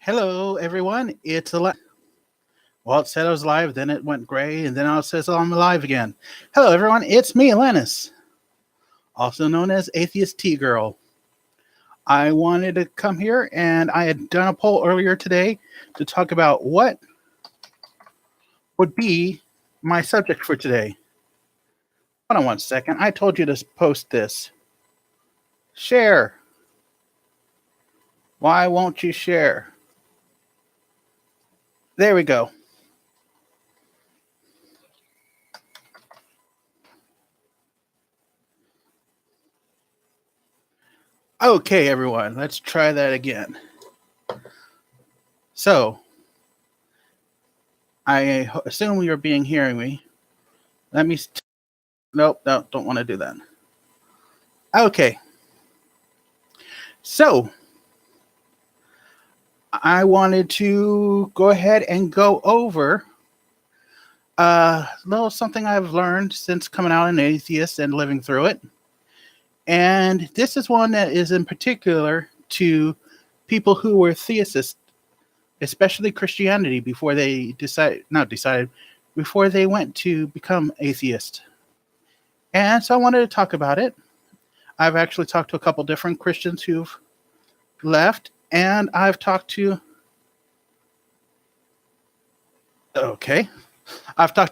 Hello, everyone. It's well, it said I was live, then it went gray, and then now it says I'm alive again. Hello, everyone. It's me, Alanis, also known as Atheist Tea Girl. I wanted to come here, and I had done a poll earlier today to talk about what would be my subject for today. Hold on one second. I told you to post this. Share. Why won't you share? There we go. Okay, everyone, let's try that again. So, I assume you're hearing me. Let me. Nope, no, don't want to do that. Okay. So, I wanted to go ahead and go over a little something I've learned since coming out an atheist and living through it. And this is one that is in particular to people who were theists, especially Christianity, before they before they went to become atheist. And so I wanted to talk about it. I've actually talked to a couple different Christians who've left, and I've talked to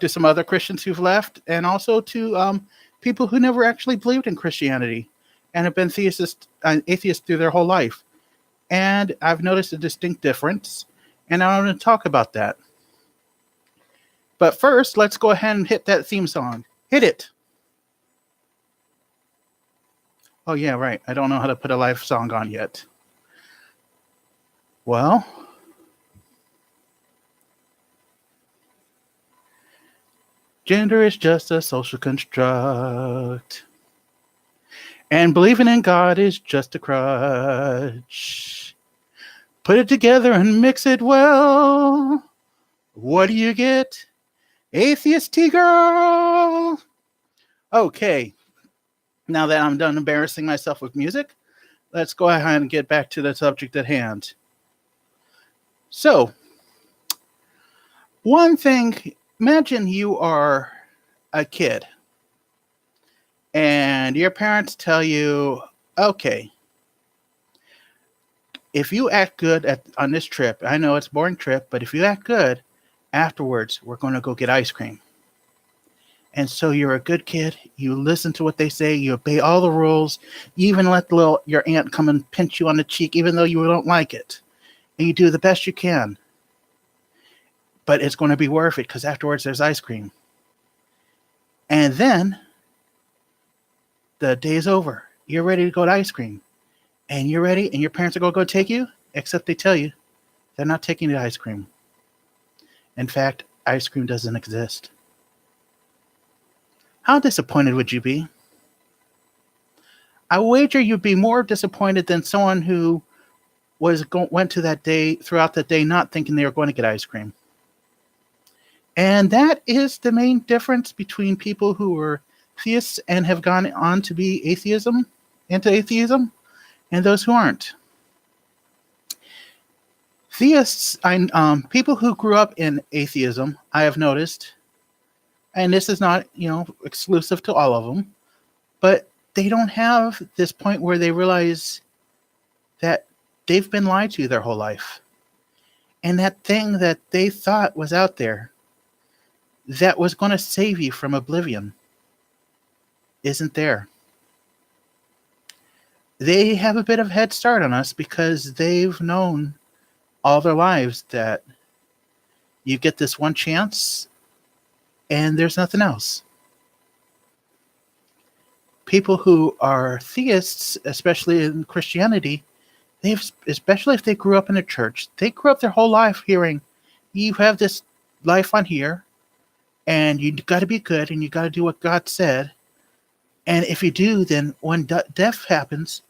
some other Christians who've left, and also to people who never actually believed in Christianity and have been atheists through their whole life. And I've noticed a distinct difference, and I want to talk about that. But first, let's go ahead and hit that theme song. Hit it. Oh, yeah, right. I don't know how to put a live song on yet. Well, gender is just a social construct. And believing in God is just a crutch. Put it together and mix it well. What do you get? Atheist Tea Girl! Okay. Now that I'm done embarrassing myself with music, let's go ahead and get back to the subject at hand. So, one thing, imagine you are a kid and your parents tell you, okay, if you act good on this trip, I know it's a boring trip, but if you act good, afterwards, we're going to go get ice cream. And so you're a good kid. You listen to what they say. You obey all the rules. You even let your aunt come and pinch you on the cheek, even though you don't like it. And you do the best you can. But it's going to be worth it because afterwards there's ice cream. And then the day's over. You're ready to go to ice cream. And you're ready, and your parents are going to go take you, except they tell you they're not taking you to ice cream. In fact, ice cream doesn't exist. How disappointed would you be? I wager you'd be more disappointed than someone who went to that day throughout the day not thinking they were going to get ice cream. And that is the main difference between people who were theists and have gone on to be into atheism, and those who aren't. Theists, people who grew up in atheism, I have noticed, and this is not, exclusive to all of them, but they don't have this point where they realize that they've been lied to their whole life. And that thing that they thought was out there that was going to save you from oblivion isn't there. They have a bit of a head start on us because they've known all their lives that you get this one chance and there's nothing else. People who are theists, especially in Christianity, especially if they grew up in a church, they grew up their whole life hearing, you have this life on here, and you got to be good, and you got to do what God said. And if you do, then when death happens,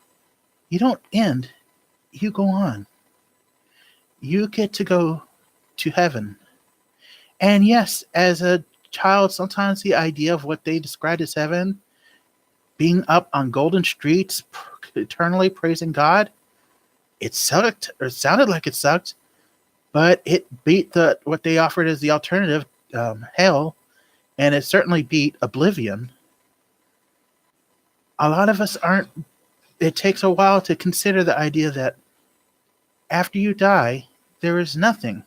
you don't end, you go on. You get to go to heaven. And yes, as a child, sometimes the idea of what they described as heaven, being up on golden streets, eternally praising God, it sucked, or it sounded like it sucked, but it beat what they offered as the alternative, hell, and it certainly beat oblivion. A lot of us aren't. It takes a while to consider the idea that after you die, there is nothing.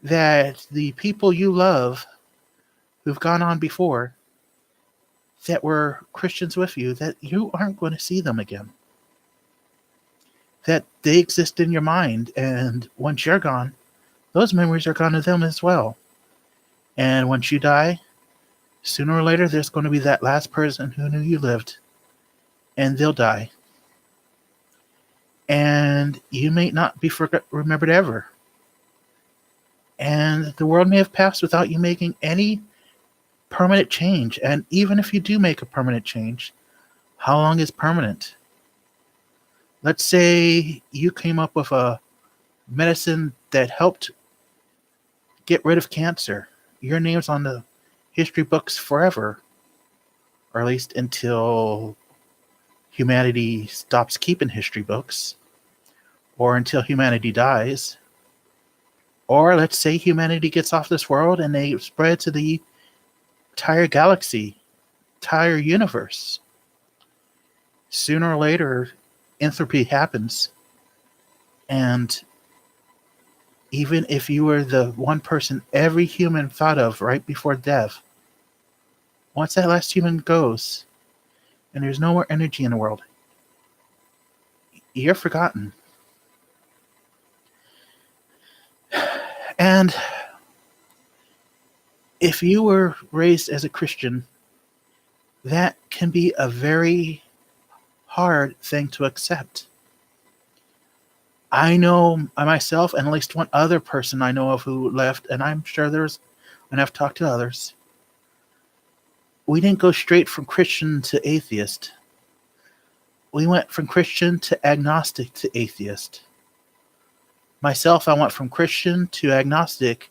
That the people you love who've gone on before, that were Christians with you, that you aren't going to see them again. That they exist in your mind, and once you're gone, those memories are gone to them as well. And once you die, sooner or later, there's going to be that last person who knew you lived, and they'll die. And you may not be remembered ever. And the world may have passed without you making any permanent change. And even if you do make a permanent change, how long is permanent? Let's say you came up with a medicine that helped get rid of cancer. Your name's on the history books forever, or at least until humanity stops keeping history books, or until humanity dies. Or let's say humanity gets off this world and they spread to the entire galaxy, entire universe. Sooner or later, entropy happens. And even if you were the one person every human thought of right before death, once that last human goes and there's no more energy in the world, you're forgotten. And if you were raised as a Christian, that can be a very hard thing to accept. I know myself, and at least one other person I know of who left, and I'm sure there's, and I've talked to others, we didn't go straight from Christian to atheist. We went from Christian to agnostic to atheist. Myself, I went from Christian to agnostic,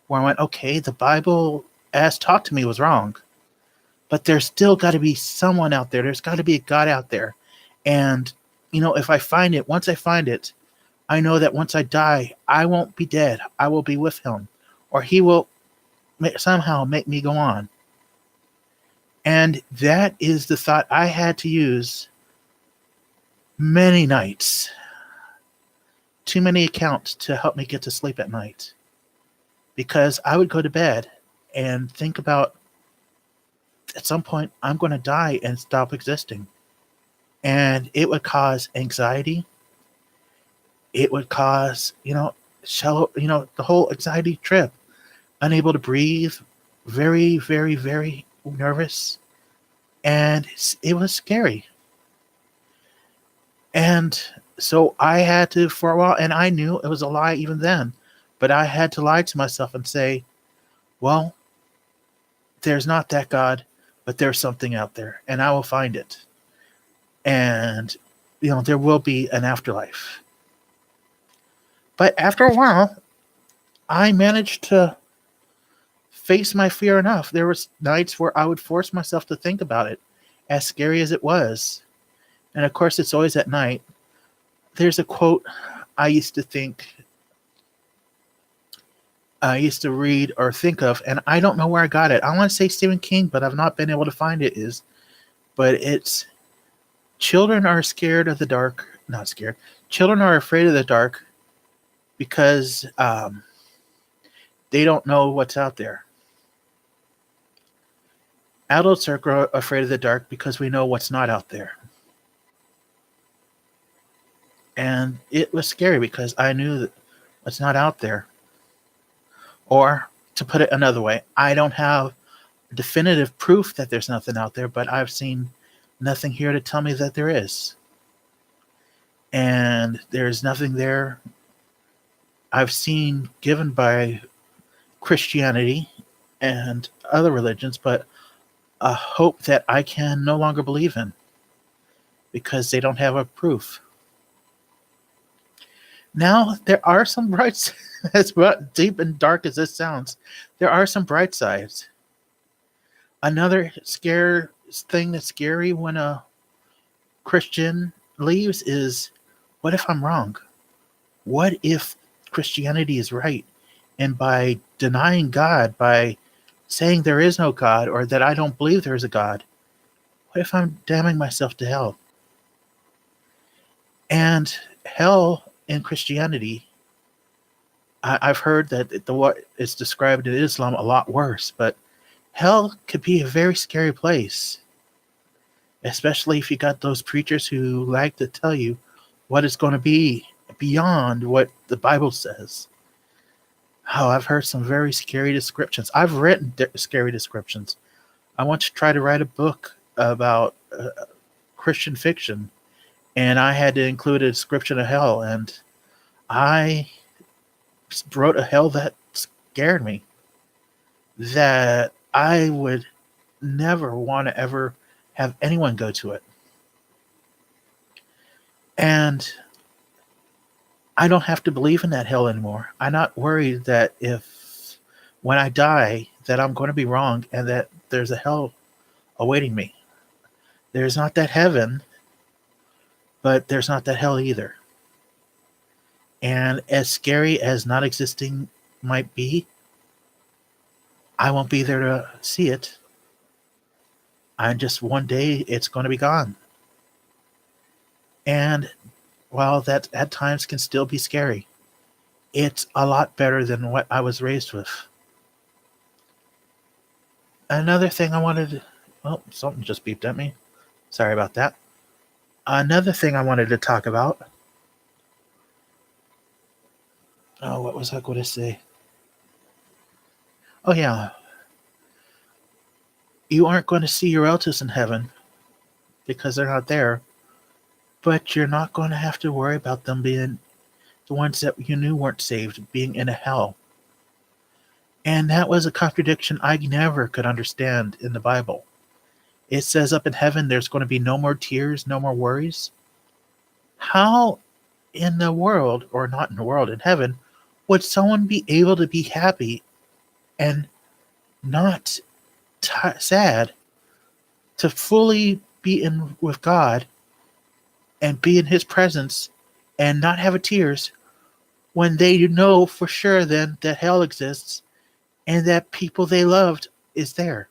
where I went, okay, the Bible as taught to me was wrong, but there's still got to be someone out there. There's got to be a God out there. And, if I find it, once I find it, I know that once I die, I won't be dead. I will be with him, or he will somehow make me go on. And that is the thought I had to use many nights. Too many accounts to help me get to sleep at night. Because I would go to bed and think about, at some point, I'm going to die and stop existing. And it would cause anxiety. It would cause, the whole anxiety trip. Unable to breathe. Very, very, very nervous. And it was scary. And so I had to, for a while, and I knew it was a lie even then, but I had to lie to myself and say, well, there's not that God, but there's something out there, and I will find it. And, there will be an afterlife. But after a while, I managed to face my fear enough. There was nights where I would force myself to think about it, as scary as it was. And of course, it's always at night. There's a quote I used to read or think of, and I don't know where I got it. I want to say Stephen King, but I've not been able to find it. But it's, children are scared of the dark. Not scared. Children are afraid of the dark because they don't know what's out there. Adults are afraid of the dark because we know what's not out there. And it was scary because I knew that what's not out there. Or, to put it another way, I don't have definitive proof that there's nothing out there, but I've seen nothing here to tell me that there is. And there's nothing there I've seen given by Christianity and other religions, but a hope that I can no longer believe in because they don't have a proof. Now, there are some bright sides, as deep and dark as this sounds, there are some bright sides. Another thing that's scary when a Christian leaves is, what if I'm wrong? What if Christianity is right? And by denying God, by saying there is no God or that I don't believe there is a God, what if I'm damning myself to hell? And hell in Christianity, I've heard that what is described in Islam a lot worse, but hell could be a very scary place, especially if you got those preachers who like to tell you what it's going to be beyond what the Bible says. Oh, I've heard some very scary descriptions. I've written scary descriptions. I want to try to write a book about Christian fiction, and I had to include a description of hell, and I wrote a hell that scared me, that I would never want to ever have anyone go to it. And I don't have to believe in that hell anymore. I'm not worried that if when I die that I'm going to be wrong and that there's a hell awaiting me. There's not that heaven, but there's not that hell either. And as scary as not existing might be, I won't be there to see it. I'm just one day it's going to be gone. And while that at times can still be scary, it's a lot better than what I was raised with. Another thing I wanted to, oh, something just beeped at me. Sorry about that. Another thing I wanted to talk about. Oh, what was I going to say? Oh, yeah. You aren't going to see your relatives in heaven because they're not there, but you're not going to have to worry about them being the ones that you knew weren't saved, being in a hell. And that was a contradiction I never could understand in the Bible. It says up in heaven there's going to be no more tears, no more worries. How in the world, or not in the world, in heaven, would someone be able to be happy and not sad, to fully be in with God and be in his presence and not have a tears when they know for sure then that hell exists and that people they loved is there?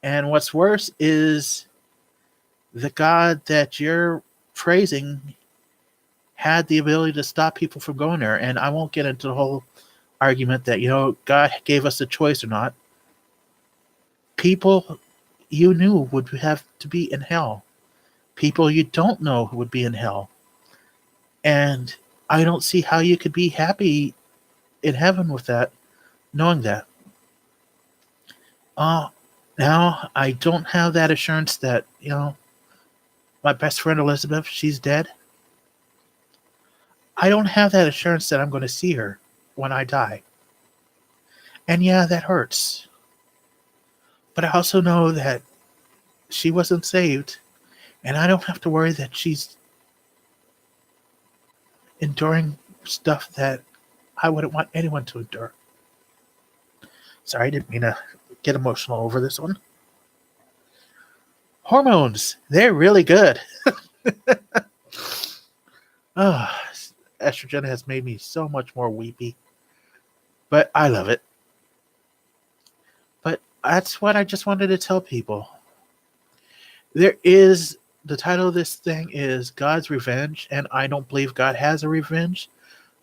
And what's worse is the God that you're praising had the ability to stop people from going there. And I won't get into the whole argument that, God gave us the choice or not. People you knew would have to be in hell. People you don't know would be in hell. And I don't see how you could be happy in heaven with that, knowing that. Now I don't have that assurance that, my best friend Elizabeth, she's dead. I don't have that assurance that I'm going to see her when I die. And yeah, that hurts. But I also know that she wasn't saved, and I don't have to worry that she's enduring stuff that I wouldn't want anyone to endure. Sorry, I didn't mean to get emotional over this one. Hormones, they're really good. Estrogen has made me so much more weepy, but I love it. But that's what I just wanted to tell people. The title of this thing is God's Revenge, and I don't believe God has a revenge,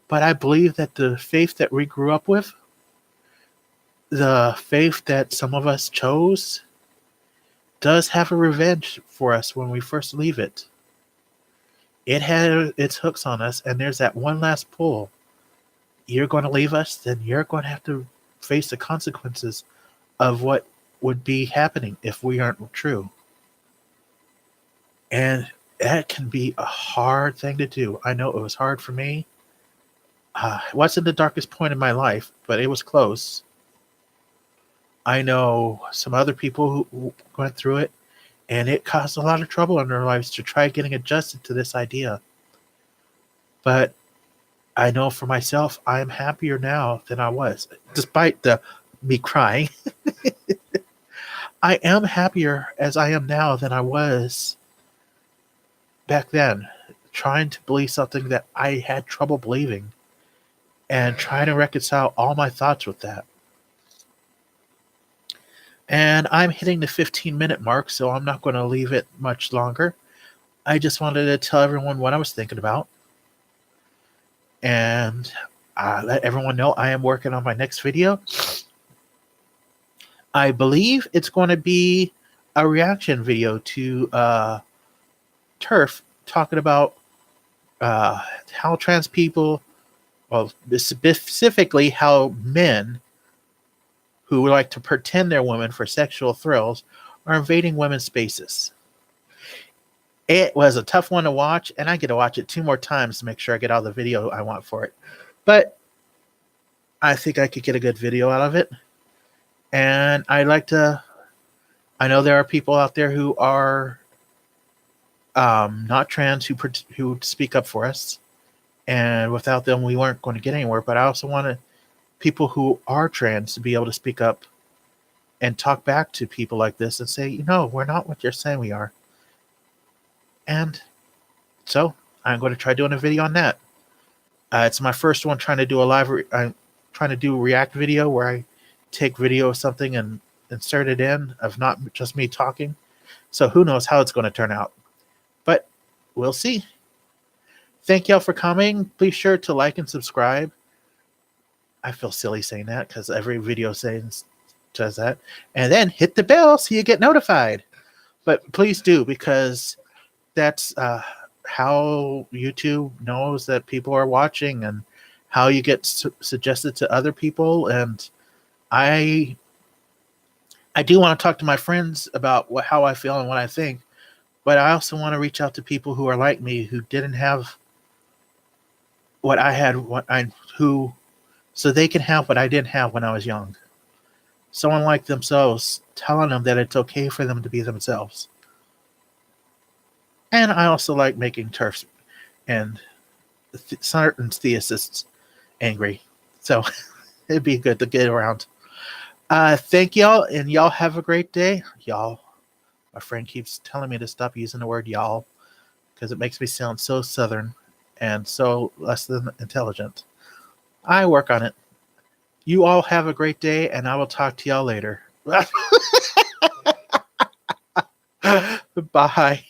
but I believe that the faith that we grew up with, the faith that some of us chose, does have a revenge for us when we first leave it. It had its hooks on us, and there's that one last pull. You're going to leave us, then you're going to have to face the consequences of what would be happening if we aren't true. And that can be a hard thing to do. I know it was hard for me. It wasn't the darkest point in my life, but it was close. I know some other people who went through it, and it caused a lot of trouble in their lives to try getting adjusted to this idea. But I know for myself, I am happier now than I was, despite me crying. I am happier as I am now than I was back then, trying to believe something that I had trouble believing and trying to reconcile all my thoughts with that. And I'm hitting the 15-minute mark, so I'm not going to leave it much longer. I just wanted to tell everyone what I was thinking about and let everyone know I am working on my next video. I believe it's going to be a reaction video to TERF talking about how trans people, well, specifically how men who like to pretend they're women for sexual thrills are invading women's spaces. It was a tough one to watch, and I get to watch it 2 more times to make sure I get all the video I want for it. But I think I could get a good video out of it. And I know there are people out there who are not trans who speak up for us. And without them, we weren't going to get anywhere. But I also wanted people who are trans to be able to speak up and talk back to people like this and say, we're not what you're saying we are. And so I'm going to try doing a video on that. It's my first one trying to do I'm trying to do a react video where I take video of something and insert it in of not just me talking. So who knows how it's going to turn out. But we'll see. Thank y'all for coming. Please sure to like and subscribe. I feel silly saying that because every video says that. And then hit the bell so you get notified. But please do, because that's how YouTube knows that people are watching and how you get suggested to other people. And I do want to talk to my friends about how I feel and what I think, but I also want to reach out to people who are like me, who didn't have what I had, so they can have what I didn't have when I was young. Someone like themselves, telling them that it's okay for them to be themselves. And I also like making TERFs and certain theists angry. So it'd be good to get around. Thank y'all, and y'all have a great day. Y'all, my friend keeps telling me to stop using the word y'all because it makes me sound so southern and so less than intelligent. I work on it. You all have a great day, and I will talk to y'all later. Bye.